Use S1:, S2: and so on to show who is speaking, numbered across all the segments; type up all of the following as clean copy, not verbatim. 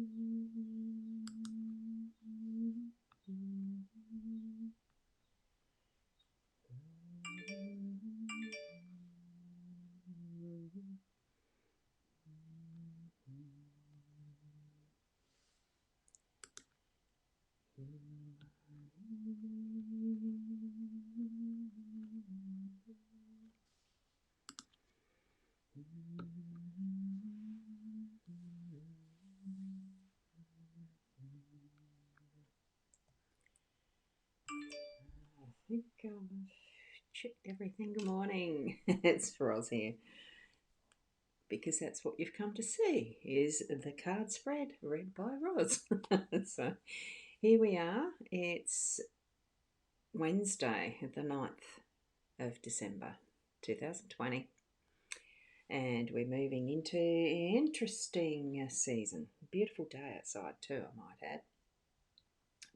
S1: I think I've checked everything. Good morning. It's Roz here. Because that's what you've come to see is the card spread read by Roz. So here we are. It's Wednesday, the 9th of December 2020. And we're moving into an interesting season. Beautiful day outside too, I might add.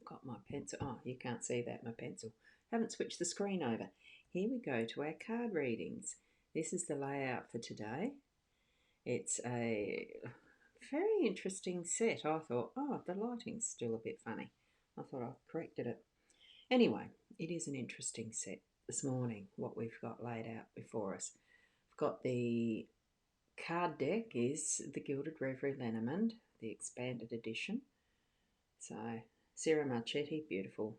S1: Got my pencil. Oh, you can't see that, my pencil. Haven't switched the screen over. Here we go to our card readings. This is the layout for today. It's a very interesting set. I thought, oh, the lighting's still a bit funny. I thought I corrected it. Anyway, it is an interesting set this morning, what we've got laid out before us. We've got the card deck is the Gilded Reverie Lenormand, the expanded edition. So, Sarah Marchetti, beautiful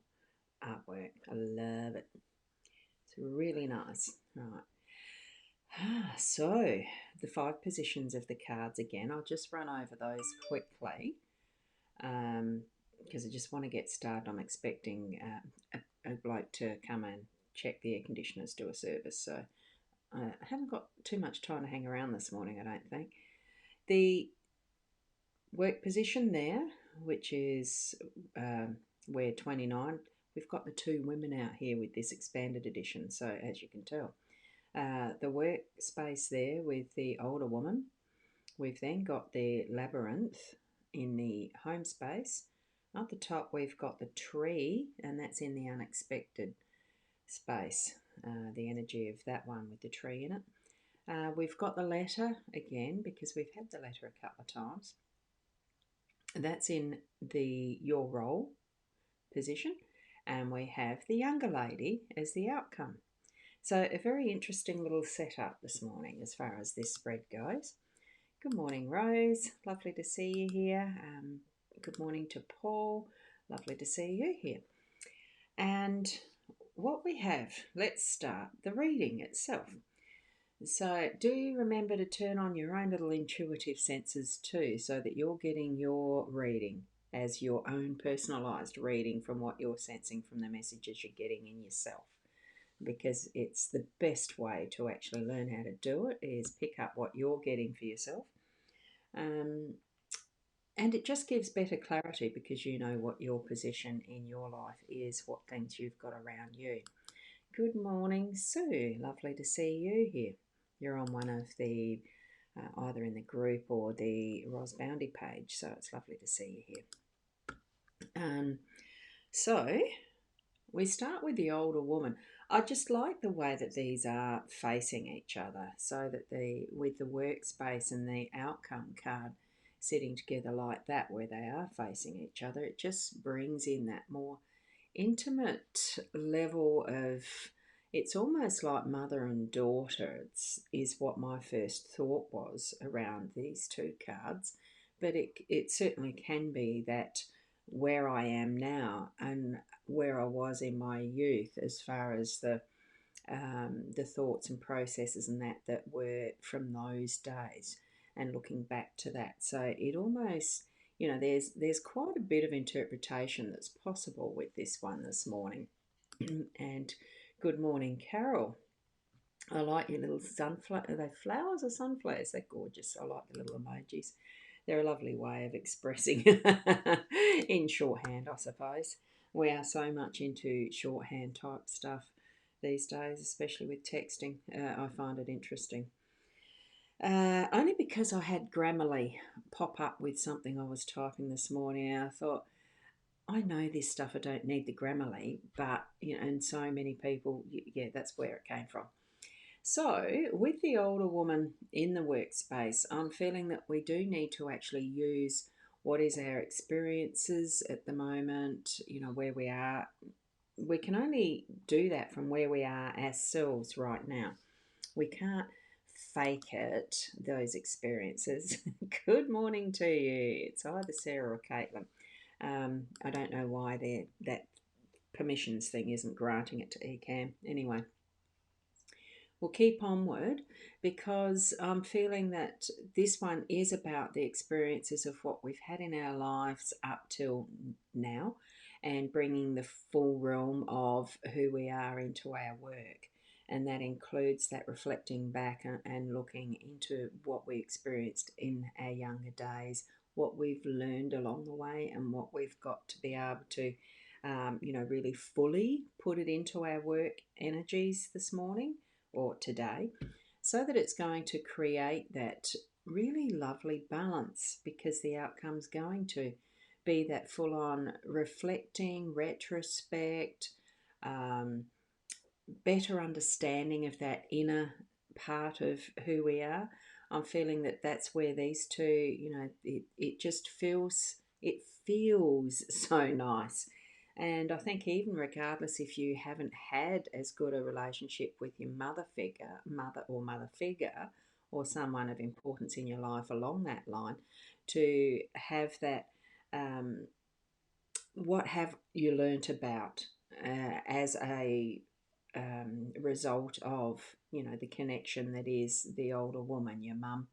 S1: artwork. I love it. It's really nice. Right. So, the 5 positions of the cards again. I'll just run over those quickly because I just want to get started. I'm expecting a bloke to come and check the air conditioners, do a service. So, I haven't got too much time to hang around this morning, I don't think. The work position there, which is where 29, we've got the 2 women out here with this expanded edition. So, as you can tell, the workspace there with the older woman. We've then got the labyrinth in the home space. At the top, we've got the tree, and that's in the unexpected space, the energy of that one with the tree in it. We've got the letter again, because we've had the letter a couple of times. That's in the your role position, and we have the younger lady as the outcome. So a very interesting little setup this morning as far as this spread goes. Good morning, Rose. Lovely to see you here. Good morning to Paul. Lovely to see you here. And what we have, let's start the reading itself. So do remember to turn on your own little intuitive senses too, so that you're getting your reading as your own personalised reading from what you're sensing from the messages you're getting in yourself, because it's the best way to actually learn how to do it is pick up what you're getting for yourself. And it just gives better clarity because you know what your position in your life is, what things you've got around you. Good morning, Sue. Lovely to see you here. You're on one of the, either in the group or the Roz Boundy page, so it's lovely to see you here. So we start with the older woman. I just like the way that these are facing each other, so that with the workspace and the outcome card sitting together like that, where they are facing each other, it just brings in that more intimate level of, it's almost like mother and daughter. Is what my first thought was around these 2 cards, but it certainly can be that where I am now and where I was in my youth, as far as the thoughts and processes and that were from those days, and looking back to that. So it almost, there's quite a bit of interpretation that's possible with this one this morning. And good morning, Carol. I like your little sunflower. Are they flowers or sunflowers? They're gorgeous. I like the little emojis. They're a lovely way of expressing in shorthand, I suppose. We are so much into shorthand type stuff these days, especially with texting. I find it interesting. Only because I had Grammarly pop up with something I was typing this morning. And I thought, I know this stuff. I don't need the Grammarly, but and so many people, yeah, that's where it came from. So, with the older woman in the workspace, I'm feeling that we do need to actually use what is our experiences at the moment, you know, where we are. We can only do that from where we are ourselves right now. We can't fake it, those experiences. Good morning to you. It's either Sarah or Caitlin. I don't know why that permissions thing isn't granting it to Ecamm. Anyway, we'll keep onward because I'm feeling that this one is about the experiences of what we've had in our lives up till now and bringing the full realm of who we are into our work. And that includes that reflecting back and looking into what we experienced in our younger days, what we've learned along the way, and what we've got to be able to, really fully put it into our work energies this morning or today, so that it's going to create that really lovely balance, because the outcome's going to be that full on reflecting, retrospect, um, better understanding of that inner part of who we are. I'm feeling that that's where these two, it just feels so nice. And I think even regardless if you haven't had as good a relationship with your mother figure, or someone of importance in your life along that line, to have that, what have you learnt about as a result of, the connection that is the older woman, your mum,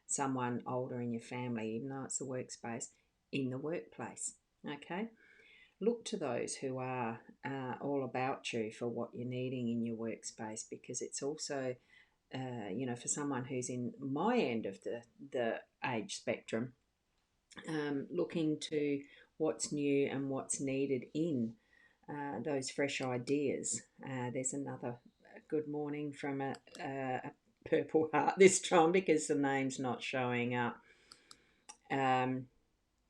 S1: someone older in your family, even though it's the workspace, in the workplace. Okay, look to those who are all about you for what you're needing in your workspace, because it's also, for someone who's in my end of the age spectrum, looking to what's new and what's needed in those fresh ideas. There's another good morning from a purple heart this time because the name's not showing up.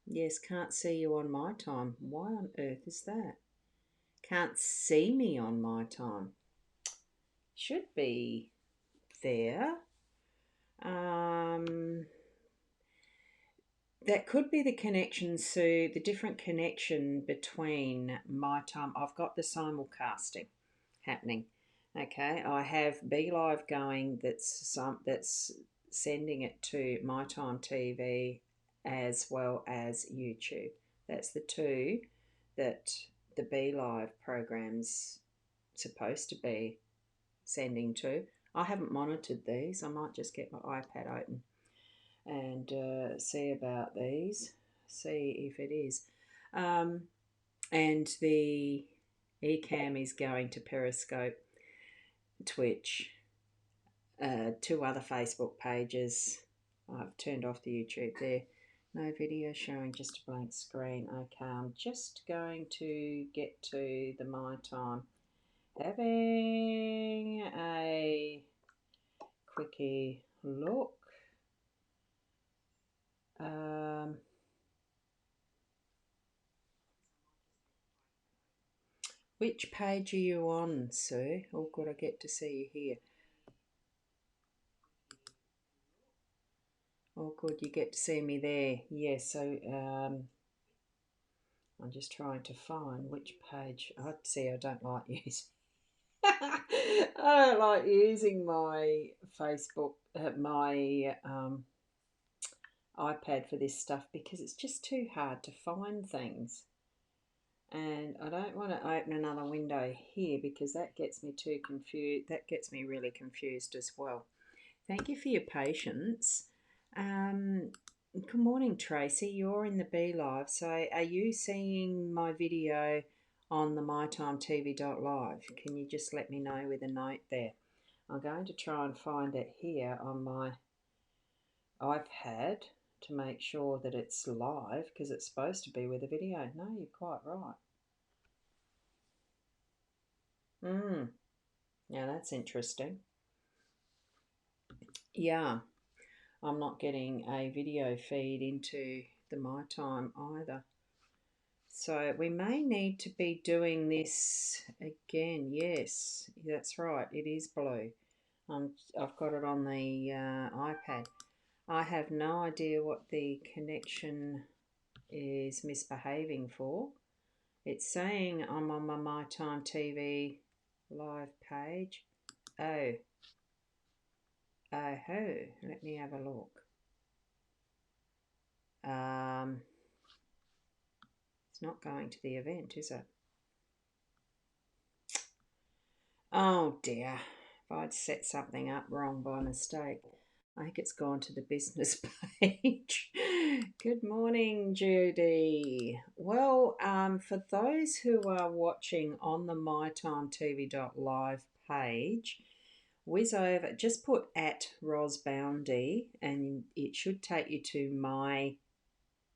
S1: Yes, can't see you on my time. Why on earth is that? Can't see me on my time. Should be there. That could be the connection, Sue, the different connection between my time. I've got the simulcasting happening. Okay, I have BeLive going that's sending it to My Time TV as well as YouTube. That's the two that the BeLive program's supposed to be sending to. I haven't monitored these. I might just get my iPad open and see about these, see if it is. And the Ecamm is going to Periscope, Twitch, two other Facebook pages. I've turned off the YouTube there. No video showing, just a blank screen. Okay, I'm just going to get to the My Time. Having a quickie look. Which page are you on, sir? Oh, good, I get to see you here. Oh, good, you get to see me there. Yes, so I'm just trying to find which page. I see. I don't like using. I don't like using my Facebook, my iPad for this stuff, because it's just too hard to find things. And I don't want to open another window here because that gets me too confused. That gets me really confused as well. Thank you for your patience. Good morning, Tracy. You're in the BeLive. So are you seeing my video on the mytimetv.live? Can you just let me know with a note there? I'm going to try and find it here on my iPad to make sure that it's live, because it's supposed to be with a video. No, you're quite right. Yeah, that's interesting. Yeah, I'm not getting a video feed into the My Time either. So we may need to be doing this again. Yes, that's right. It is blue. I've got it on the iPad. I have no idea what the connection is misbehaving for. It's saying I'm on my Time TV live page. Oh, let me have a look. It's not going to the event, is it? Oh dear, if I'd set something up wrong by mistake. I think it's gone to the business page. Good morning, Judy. Well, for those who are watching on the mytimetv.live page, whiz over, just put at Boundy, and it should take you to my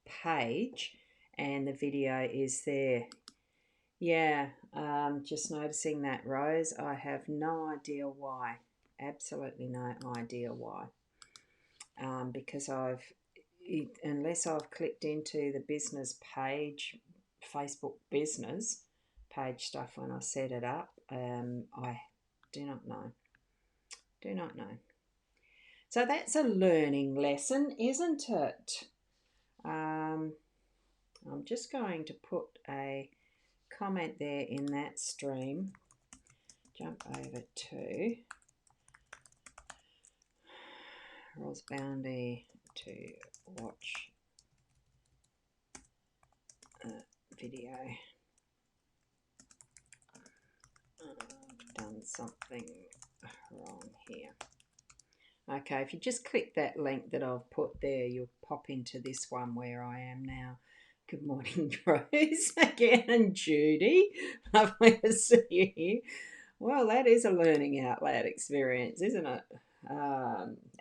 S1: page, and the video is there. Yeah, just noticing that, Rose. I have no idea why. Absolutely no idea why. Because unless I've clicked into the business page, Facebook business page stuff when I set it up, I do not know. Do not know. So that's a learning lesson, isn't it? I'm just going to put a comment there in that stream. Jump over to Boundy to watch a video. I've done something wrong here. Okay, if you just click that link that I've put there, you'll pop into this one where I am now. Good morning, Rose, again, and Judy. Lovely to see you here. Well, that is a learning out loud experience, isn't it?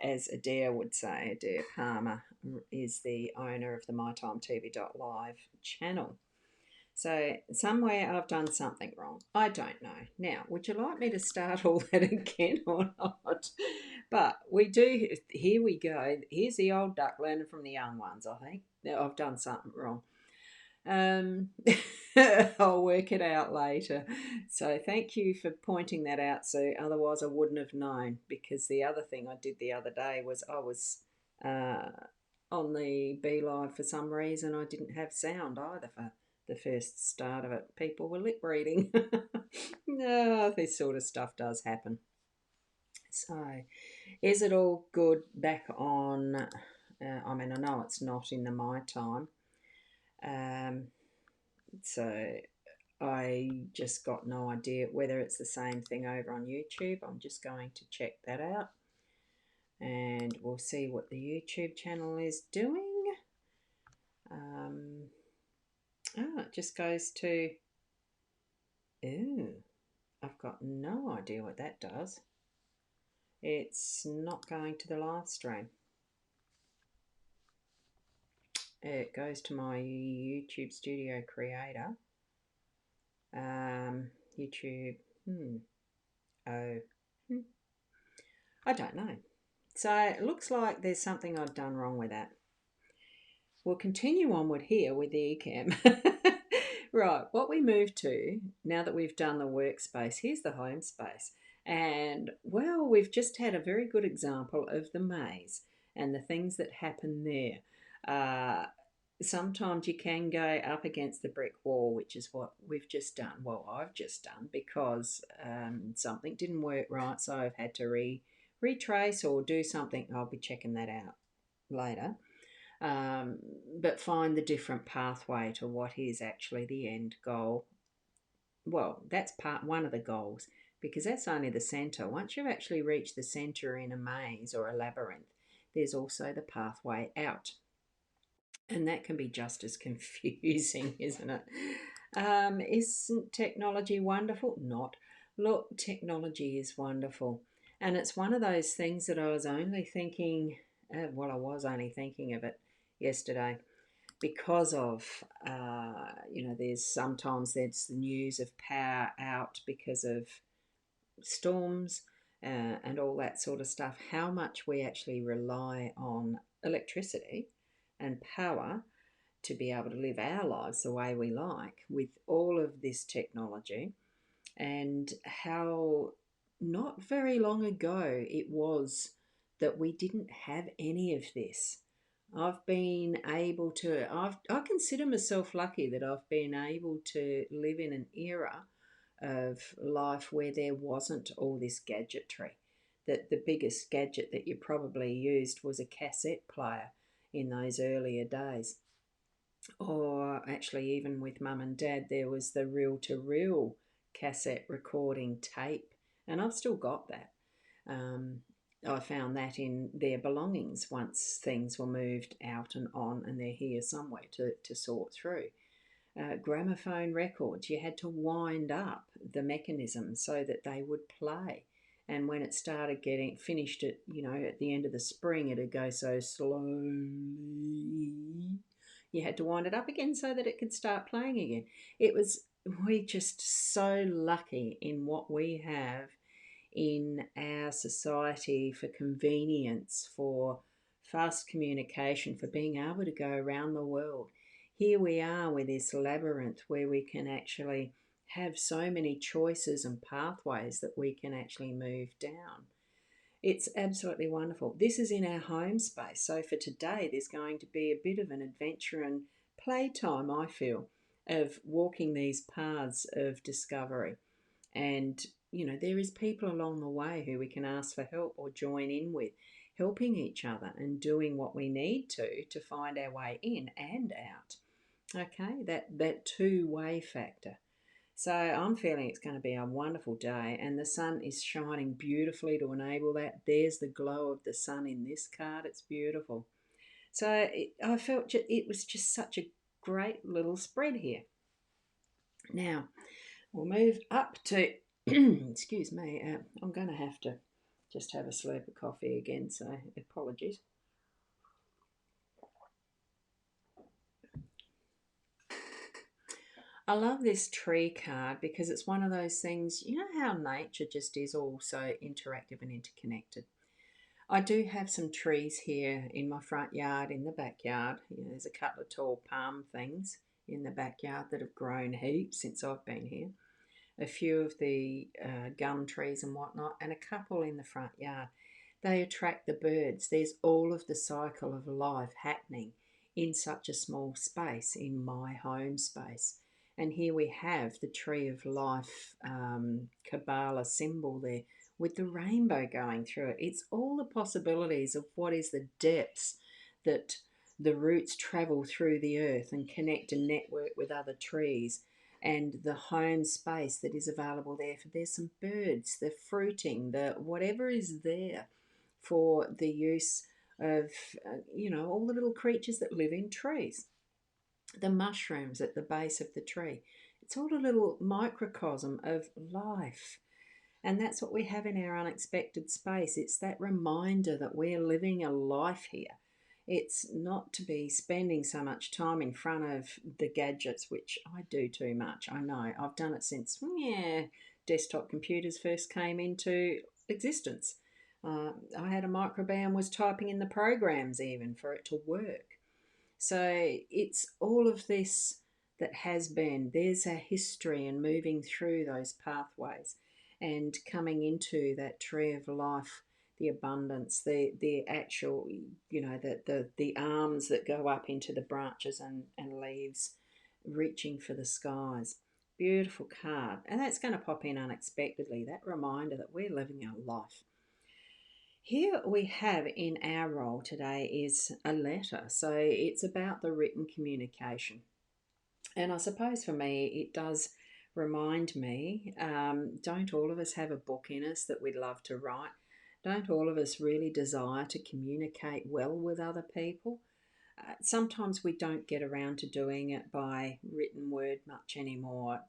S1: As Adair would say, Adair Palmer is the owner of the mytimetv.live channel. So somewhere I've done something wrong. I don't know. Now, would you like me to start all that again or not? But we do. Here we go. Here's the old duck learning from the young ones, I think. Now, I've done something wrong. I'll work it out later. So thank you for pointing that out, Sue. Otherwise I wouldn't have known, because the other thing I did the other day was I was on the Be Live for some reason. I didn't have sound either for the first start of it. People were lip reading. No, this sort of stuff does happen. So is it all good back on? I mean, I know it's not in the My Time. So I just got no idea whether it's the same thing over on YouTube. I'm just going to check that out, and we'll see what the YouTube channel is doing. It just goes to, I've got no idea what that does. It's not going to the live stream. It goes to my YouTube Studio Creator. YouTube. I don't know. So it looks like there's something I've done wrong with that. We'll continue onward here with the eCam. Right, what we move to, now that we've done the workspace, here's the home space. And, well, we've just had a very good example of the maze and the things that happen there. Sometimes you can go up against the brick wall, which is what we've just done. Well, I've just done, because something didn't work right, so I've had to retrace or do something. I'll be checking that out later. But find the different pathway to what is actually the end goal. Well, that's part one of the goals, because that's only the centre. Once you've actually reached the centre in a maze or a labyrinth, there's also the pathway out. And that can be just as confusing, isn't it? Isn't technology wonderful? Not. Look, technology is wonderful. And it's one of those things that I was only thinking, I was only thinking of it yesterday, because of, sometimes there's the news of power out because of storms and all that sort of stuff. How much we actually rely on electricity and power to be able to live our lives the way we like with all of this technology, and how not very long ago it was that we didn't have any of this. I've been able to, I consider myself lucky that I've been able to live in an era of life where there wasn't all this gadgetry. That the biggest gadget that you probably used was a cassette player in those earlier days. Or actually, even with mum and dad, there was the reel to reel cassette recording tape, and I've still got that. Um, I found that in their belongings once things were moved out and on, and they're here somewhere to sort through. Gramophone records, you had to wind up the mechanism so that they would play. And when it started getting finished at, at the end of the spring, it'd go so slowly. You had to wind it up again so that it could start playing again. We're just so lucky in what we have in our society for convenience, for fast communication, for being able to go around the world. Here we are with this labyrinth where we can actually have so many choices and pathways that we can actually move down. It's absolutely wonderful. This is in our home space. So for today, there's going to be a bit of an adventure and playtime, I feel, of walking these paths of discovery. And, there is people along the way who we can ask for help or join in with, helping each other and doing what we need to find our way in and out. Okay, that two-way factor. So I'm feeling it's going to be a wonderful day, and the sun is shining beautifully to enable that. There's the glow of the sun in this card. It's beautiful. So I felt it was just such a great little spread here. Now, we'll move up to, excuse me, I'm going to have to just have a slurp of coffee again, so apologies. I love this tree card because it's one of those things, you know how nature just is all so interactive and interconnected. I do have some trees here in my front yard, in the backyard. There's a couple of tall palm things in the backyard that have grown heaps since I've been here. A few of the gum trees and whatnot, and a couple in the front yard. They attract the birds. There's all of the cycle of life happening in such a small space, in my home space. And here we have the tree of life Kabbalah symbol there with the rainbow going through it. It's all the possibilities of what is the depths that the roots travel through the earth and connect and network with other trees, and the home space that is available there. For there's some birds, the fruiting, the whatever is there for the use of all the little creatures that live in trees, the mushrooms at the base of the tree. It's all a little microcosm of life. And that's what we have in our unexpected space. It's that reminder that we're living a life here. It's not to be spending so much time in front of the gadgets, which I do too much. I know. I've done it since, desktop computers first came into existence. I had a microbe and was typing in the programs even for it to work. So it's all of this that has been. There's our history and moving through those pathways and coming into that tree of life, the abundance, the actual, the arms that go up into the branches and leaves, reaching for the skies. Beautiful card. And that's going to pop in unexpectedly, that reminder that we're living our life. Here we have in our role today is a letter. So it's about the written communication. And I suppose for me, it does remind me, don't all of us have a book in us that we'd love to write? Don't all of us really desire to communicate well with other people? Sometimes we don't get around to doing it by written word much anymore.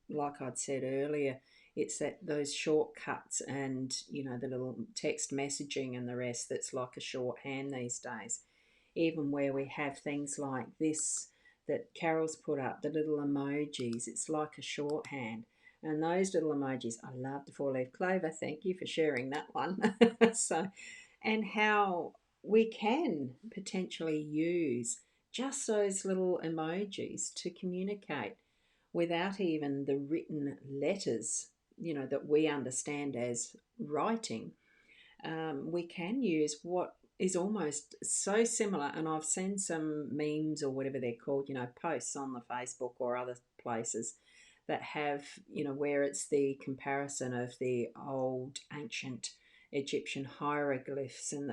S1: Like I'd said earlier, it's those shortcuts and the little text messaging and the rest that's like a shorthand these days. Even where we have things like this that Carol's put up, the little emojis, it's like a shorthand. And those little emojis, I love the four-leaf clover. Thank you for sharing that one. And how we can potentially use just those little emojis to communicate without even the written letters, that we understand as writing. We can use what is almost so similar, and I've seen some memes or whatever they're called, posts on the Facebook or other places that have, where it's the comparison of the old ancient Egyptian hieroglyphs and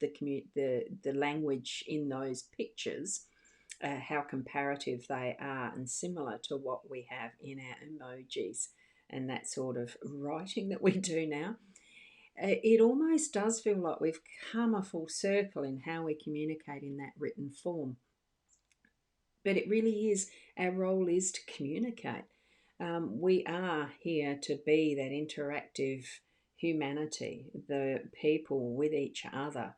S1: the language in those pictures, how comparative they are and similar to what we have in our emojis and that sort of writing that we do now. It almost does feel like we've come a full circle in how we communicate in that written form. But it really is, our role is to communicate. We are here to be that interactive humanity, the people with each other,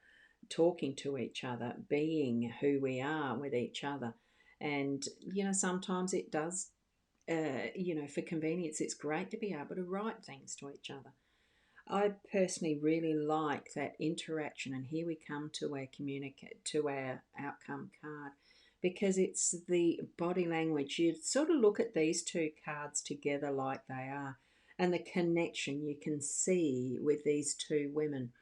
S1: talking to each other, being who we are with each other. And, sometimes it does, for convenience, it's great to be able to write things to each other. I personally really like that interaction, and here we come to our outcome card, because it's the body language. You sort of look at these two cards together like they are, and the connection you can see with these two women.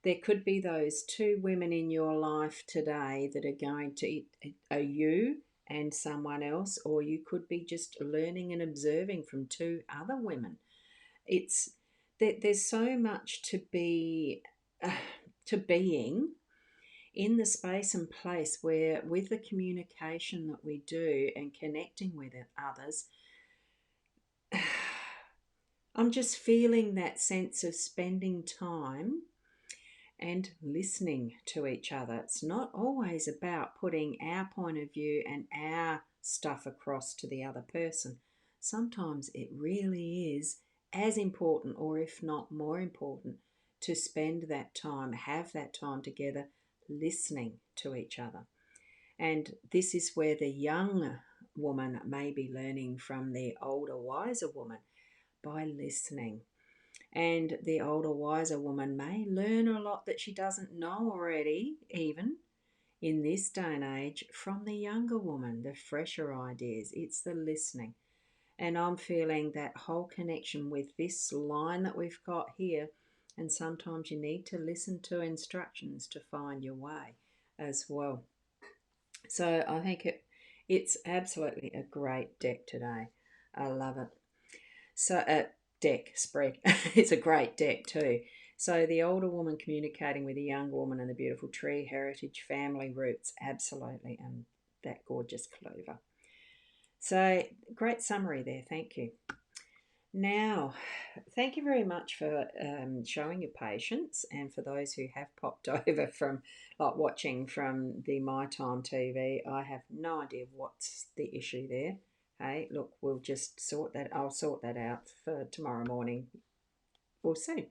S1: There could be those two women in your life today that are going to are you and someone else, or you could be just learning and observing from two other women. It's there's so much to be to being in the space and place where, with the communication that we do and connecting with others, I'm just feeling that sense of spending time and listening to each other. It's not always about putting our point of view and our stuff across to the other person. Sometimes it really is as important, or if not more important, to spend that time, have that time together, listening to each other. And this is where the young woman may be learning from the older, wiser woman by listening. And the older, wiser woman may learn a lot that she doesn't know already, even in this day and age, from the younger woman, the fresher ideas. It's the listening. And I'm feeling that whole connection with this line that we've got here. And sometimes you need to listen to instructions to find your way as well. So I think it's absolutely a great deck today. I love it. So deck spread. It's a great deck too. So the older woman communicating with the younger woman, and the beautiful tree, heritage, family roots, absolutely, and that gorgeous clover. So great summary there. Thank you. Now, thank you very much for showing your patience, and for those who have popped over from like watching from the My Time TV. I have no idea what's the issue there. Hey, look, we'll just sort that. I'll sort that out for tomorrow morning. We'll see.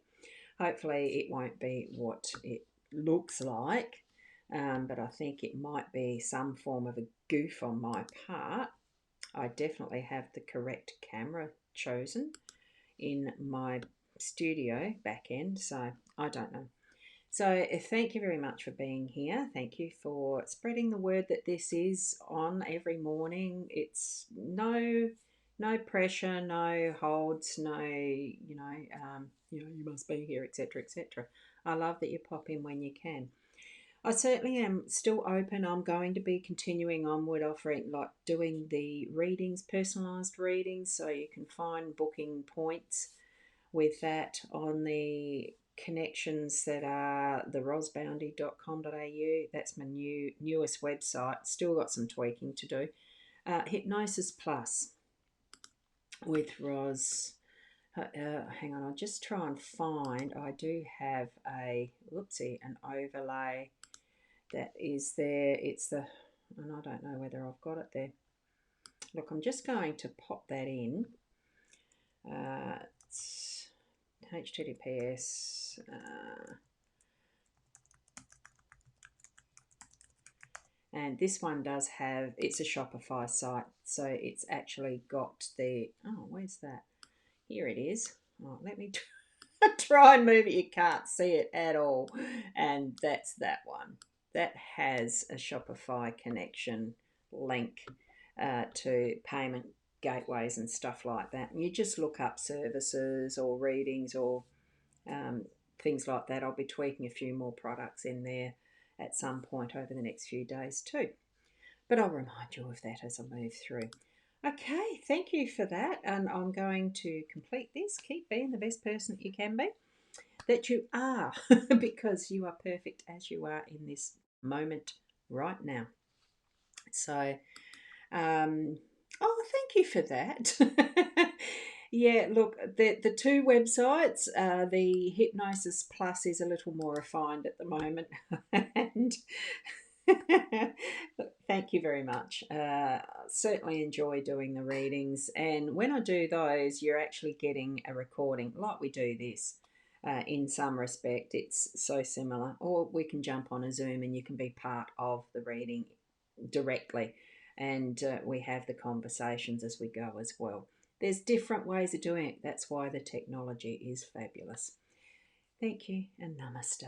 S1: Hopefully, it won't be what it looks like, but I think it might be some form of a goof on my part. I definitely have the correct camera chosen in my studio back end, so I don't know. So thank you very much for being here. Thank you for spreading the word that this is on every morning. It's no pressure, no holds, no you must be here, etc., etc. I love that you pop in when you can. I certainly am still open. I'm going to be continuing onward, offering like doing the readings, personalised readings, so you can find booking points with that on the connections that are the rosboundy.com.au. That's my newest website. Still got some tweaking to do. Hypnosis Plus with Ros. Hang on, I'll just try and find. I do have an overlay that is there. It's the, and I don't know whether I've got it there. Look, I'm just going to pop that in. It's HTTPS. And this one does have, it's a Shopify site, so it's actually got the, where's that? Here it is. Oh, let me try and move it. You can't see it at all. And that's that one. That has a Shopify connection link to payment gateways and stuff like that. And you just look up services or readings or things like that. I'll be tweaking a few more products in there at some point over the next few days too. But I'll remind you of that as I move through. Okay, thank you for that. And I'm going to complete this. Keep being the best person that you can be, that you are, because you are perfect as you are in this moment right now. So, oh, thank you for that. Yeah, look, the two websites, the Hypnosis Plus is a little more refined at the moment, and thank you very much. Certainly enjoy doing the readings, and when I do those, you're actually getting a recording, like we do this. In some respect, it's so similar. Or we can jump on a Zoom, and you can be part of the reading directly, and we have the conversations as we go as well. There's different ways of doing it. That's why the technology is fabulous. Thank you and namaste.